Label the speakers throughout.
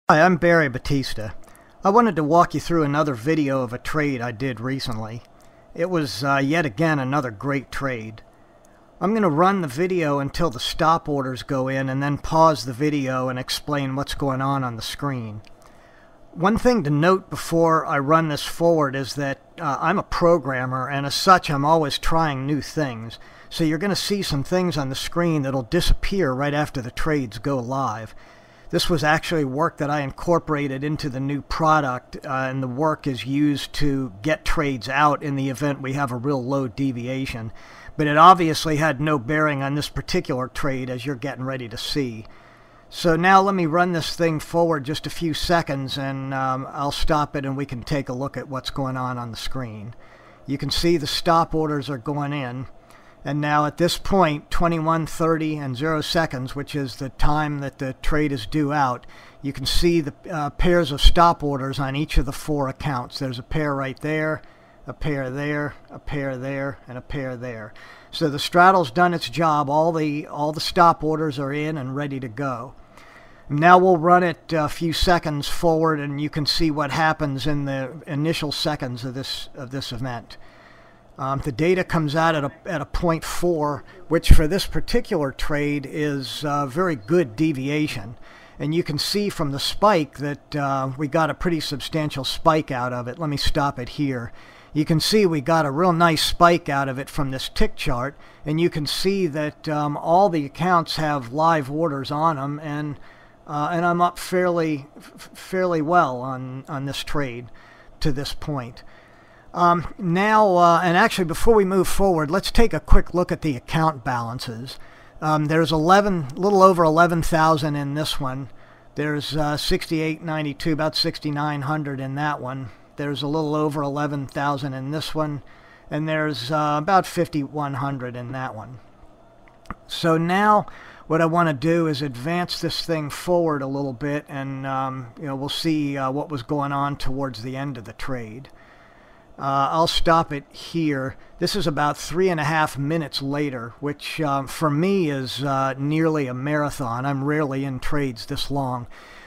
Speaker 1: Hi, I'm Barry Batista. I wanted to walk you through another video of a trade I did recently. It was yet again another great trade. I'm going to run the video until the stop orders go in and then pause the video and explain what's going on the screen. One thing to note before I run this forward is that I'm a programmer, and as such I'm always trying new things. So you're going to see some things on the screen that'll disappear right after the trades go live. This was actually work that I incorporated into the new product, and the work is used to get trades out in the event we have a real low deviation. But it obviously had no bearing on this particular trade, as you're getting ready to see. So now let me run this thing forward just a few seconds, and I'll stop it and we can take a look at what's going on the screen. You can see the stop orders are going in. And now at this point, 21:30 and 0 seconds, which is the time that the trade is due out, you can see the pairs of stop orders on each of the four accounts. There's a pair right there, a pair there, a pair there, and a pair there. So the straddle's done its job. All the stop orders are in and ready to go. Now we'll run it a few seconds forward, and you can see what happens in the initial seconds of this event. The data comes out at a 0.4, which for this particular trade is very good deviation. And you can see from the spike that we got a pretty substantial spike out of it. Let me stop it here. You can see we got a real nice spike out of it from this tick chart, and you can see that all the accounts have live orders on them, and I'm up fairly well on this trade to this point. Now, and actually before we move forward, let's take a quick look at the account balances. There's a little over 11,000 in this one. There's 68.92, about 6,900 in that one. There's a little over 11,000 in this one, and there's about 5,100 in that one. So now what I want to do is advance this thing forward a little bit, and we'll see what was going on towards the end of the trade. I'll stop it here. This is about 3.5 minutes later, which for me is nearly a marathon. I'm rarely in trades this long.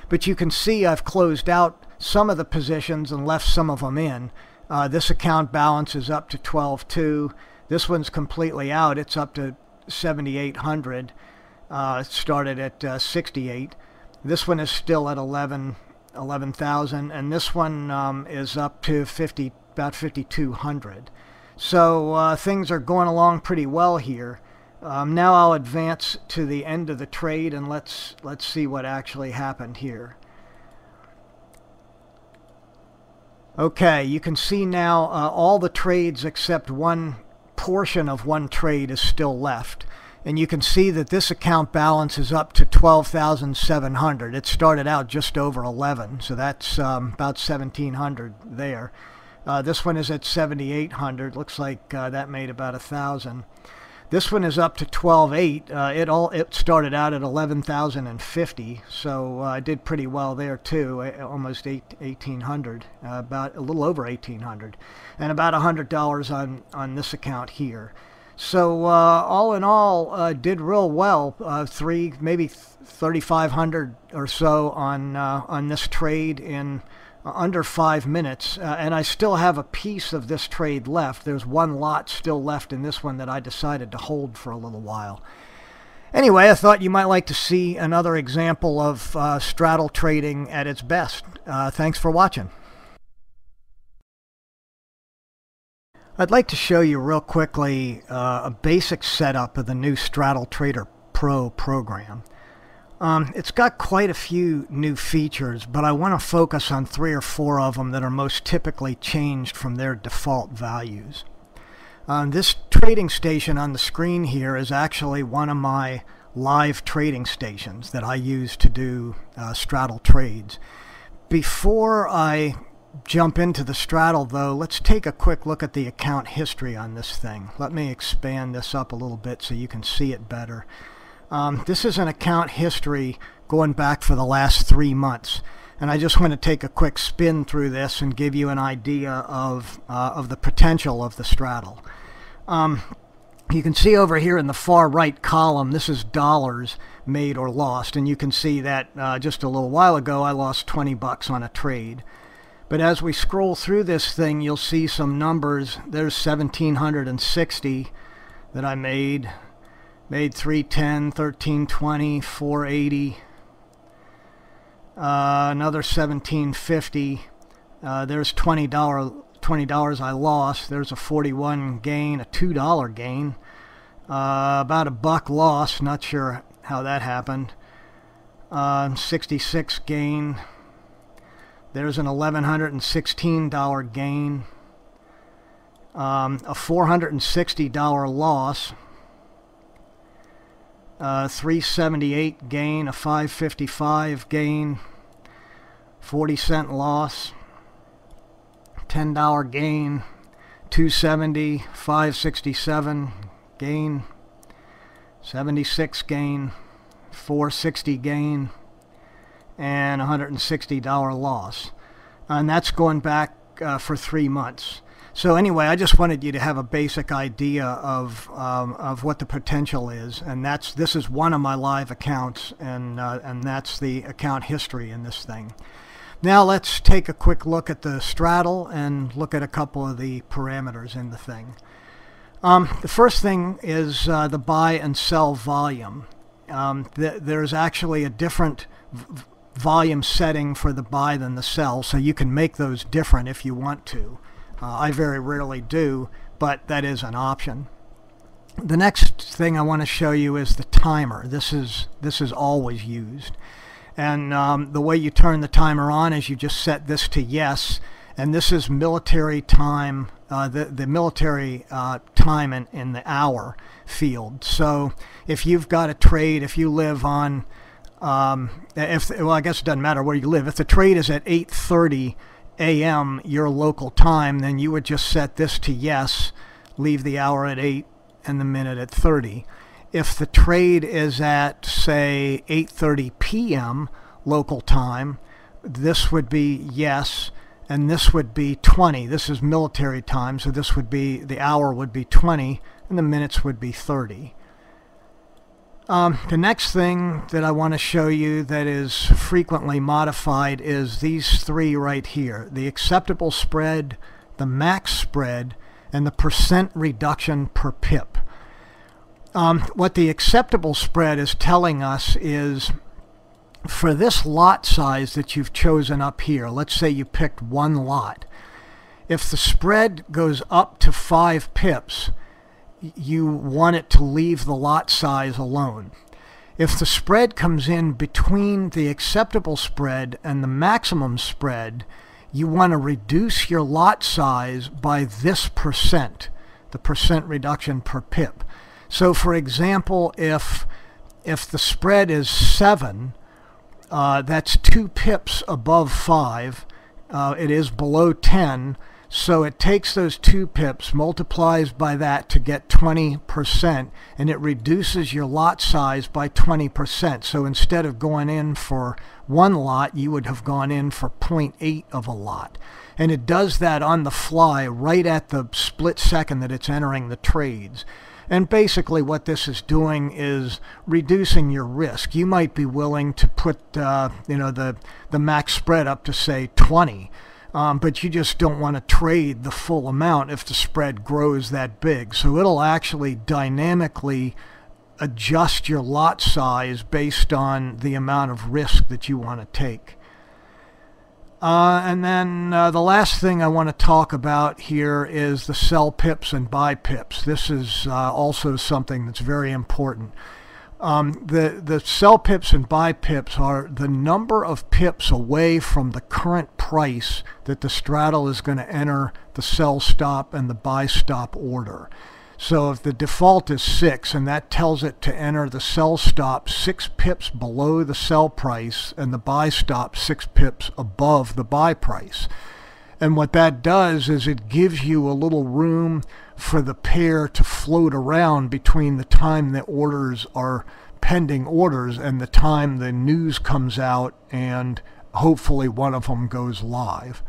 Speaker 1: But you can see I've closed out some of the positions and left some of them in. This account balance is up to 12.2. This one's completely out. It's up to 7,800. It started at 68. This one is still at 11,000, and this one is up to about 5,200. So things are going along pretty well here. Now I'll advance to the end of the trade, and let's see what actually happened here. Okay, you can see now all the trades except one portion of one trade is still left. And you can see that this account balance is up to 12,700. It started out just over 11, so that's about 1,700 there. This one is at 7,800. Looks like that made about 1,000. This one is up to 12.8. It started out at 11,050, so I did pretty well there too. Almost 1,800, about a little over 1,800, and about $100 on this account here. So all in all, did real well. Maybe 3,500 or so on this trade in under 5 minutes, and I still have a piece of this trade left. There's one lot still left in this one that I decided to hold for a little while. Anyway, I thought you might like to see another example of straddle trading at its best. Thanks for watching. I'd like to show you real quickly a basic setup of the new Straddle Trader Pro program. It's got quite a few new features, but I want to focus on 3 or 4 of them that are most typically changed from their default values. This trading station on the screen here is actually one of my live trading stations that I use to do straddle trades. Before I jump into the straddle, though, let's take a quick look at the account history on this thing. Let me expand this up a little bit so you can see it better. This is an account history going back for the last 3 months, and I just want to take a quick spin through this and give you an idea of the potential of the straddle. You can see over here in the far right column, this is dollars made or lost, and you can see that just a little while ago I lost 20 bucks on a trade. But as we scroll through this thing, you'll see some numbers. There's 1,760 that I made 310, 1320, 480, another 1,750. There's $20 I lost. There's a 41 gain, a $2 gain, about a buck loss. Not sure how that happened. 66 gain. There's an $1,116 gain, a $460 loss, 378 gain, a 555 gain, 40-cent loss, $10 gain, 270, 567 gain, 76 gain, 460 gain, and $160 loss. And that's going back for 3 months. So anyway, I just wanted you to have a basic idea of what the potential is, and this is one of my live accounts, and that's the account history in this thing. Now let's take a quick look at the straddle and look at a couple of the parameters in the thing. The first thing is the buy and sell volume. There's actually a different volume setting for the buy than the sell, so you can make those different if you want to. I very rarely do, but that is an option. The next thing I want to show you is the timer. This is always used, and the way you turn the timer on is you just set this to yes, and this is military time, the military time in the hour field. So if you've got a trade, if you live on well, I guess it doesn't matter where you live. If the trade is at 8:30 a.m. your local time, then you would just set this to yes, leave the hour at 8 and the minute at 30. If the trade is at, say, 8:30 p.m. local time, this would be yes, and this would be 20. This is military time, so this would be, the hour would be 20, and the minutes would be 30. The next thing that I want to show you that is frequently modified is these three right here: the acceptable spread, the max spread, and the percent reduction per pip. What the acceptable spread is telling us is, for this lot size that you've chosen up here, let's say you picked one lot, if the spread goes up to 5 pips, you want it to leave the lot size alone. If the spread comes in between the acceptable spread and the maximum spread, you want to reduce your lot size by this percent, the percent reduction per pip. So for example, if the spread is 7, that's 2 pips above 5. It is below 10. So it takes those 2 pips, multiplies by that to get 20%, and it reduces your lot size by 20%. So instead of going in for one lot, you would have gone in for 0.8 of a lot. And it does that on the fly right at the split second that it's entering the trades. And basically what this is doing is reducing your risk. You might be willing to put the max spread up to, say, 20. But you just don't want to trade the full amount if the spread grows that big. So it'll actually dynamically adjust your lot size based on the amount of risk that you want to take. And then the last thing I want to talk about here is the sell pips and buy pips. This is also something that's very important. The sell pips and buy pips are the number of pips away from the current price that the straddle is going to enter the sell stop and the buy stop order. So if the default is 6, and that tells it to enter the sell stop 6 pips below the sell price and the buy stop 6 pips above the buy price. And what that does is it gives you a little room for the pair to float around between the time the orders are pending orders and the time the news comes out and hopefully one of them goes live.